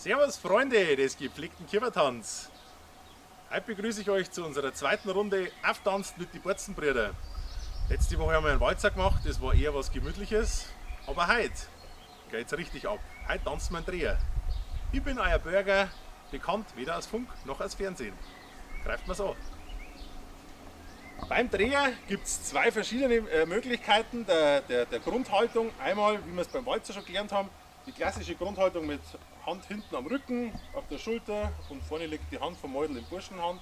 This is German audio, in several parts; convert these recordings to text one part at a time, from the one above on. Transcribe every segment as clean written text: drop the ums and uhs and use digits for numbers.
Servus Freunde des gepflegten Kiefertanz. Heute begrüße ich euch zu unserer zweiten Runde Auftanzt mit den Borzenbrüder. Letzte Woche haben wir einen Walzer gemacht, das war eher was Gemütliches. Aber heute geht's richtig ab. Heute tanzen wir einen Dreher. Ich bin euer Burger, bekannt weder aus Funk noch aus Fernsehen. Greift mir's an. Beim Dreher gibt es zwei verschiedene Möglichkeiten der Grundhaltung. Einmal, wie wir es beim Walzer schon gelernt haben, die klassische Grundhaltung mit Hand hinten am Rücken, auf der Schulter und vorne liegt die Hand vom Mäudel in Burschenhand.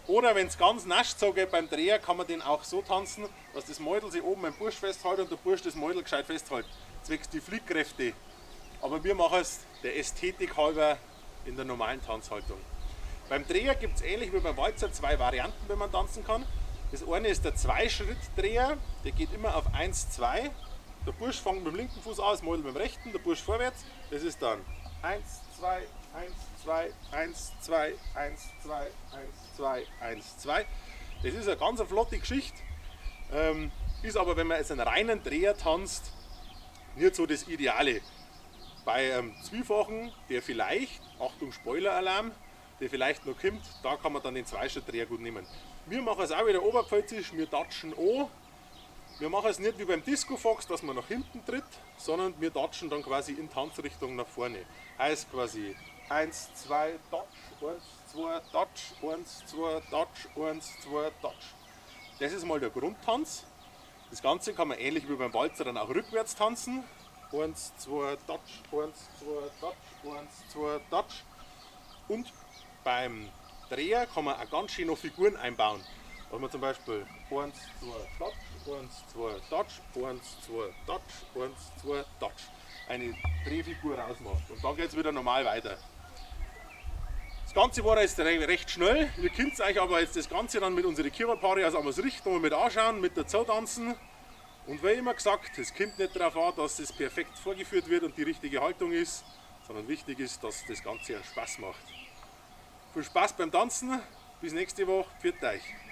Oder wenn es ganz nasch so geht beim Dreher, kann man den auch so tanzen, dass das Mäudel sich oben am Bursch festhält und der Bursch das Mäudel gescheit festhält. Zwecks die Fliehkräfte. Aber wir machen es der Ästhetik halber in der normalen Tanzhaltung. Beim Dreher gibt es ähnlich wie beim Walzer zwei Varianten, wenn man tanzen kann. Das eine ist der Zwei-Schritt-Dreher, der geht immer auf 1, 2. Der Bursch fängt mit dem linken Fuß an, das Mäudel mit dem rechten, der Bursch vorwärts. Das ist dann 1, 2, 1, 2, 1, 2, 1, 2, 1, 2, 1, 2. Das ist eine ganz flotte Geschichte. Ist aber, wenn man jetzt einen reinen Dreher tanzt, nicht so das Ideale. Bei einem Zwiefachen, der vielleicht, Achtung Spoiler-Alarm, der vielleicht noch kommt, da kann man dann den Zweischritt-Dreher gut nehmen. Wir machen es auch wieder oberpfälzisch, wir datschen an. Wir machen es nicht wie beim Disco-Fox, dass man nach hinten tritt, sondern wir datschen dann quasi in Tanzrichtung nach vorne. Heißt quasi 1, 2, Datsch, 1, 2, Datsch, 1, 2, Datsch, 1, 2, Datsch. Das ist mal der Grundtanz. Das Ganze kann man ähnlich wie beim Walzer dann auch rückwärts tanzen. 1, 2, Datsch, 1, 2, Datsch, 1, 2, Datsch. Und beim Dreher kann man auch ganz schön noch Figuren einbauen. Da man zum Beispiel 1, 2, Datsch, 1, 2, Datsch, 1, 2, Datsch, 1, 2, Datsch. Eine Drehfigur rausmacht. Und dann geht es wieder normal weiter. Das Ganze war jetzt recht schnell. Ihr könnt euch aber jetzt das Ganze dann mit unseren Kieferpaare aus einmal richten und mit anschauen, mit dazu tanzen. Und wie immer gesagt, es kommt nicht darauf an, dass es perfekt vorgeführt wird und die richtige Haltung ist, sondern wichtig ist, dass das Ganze einen Spaß macht. Viel Spaß beim Tanzen, bis nächste Woche, pfiat euch!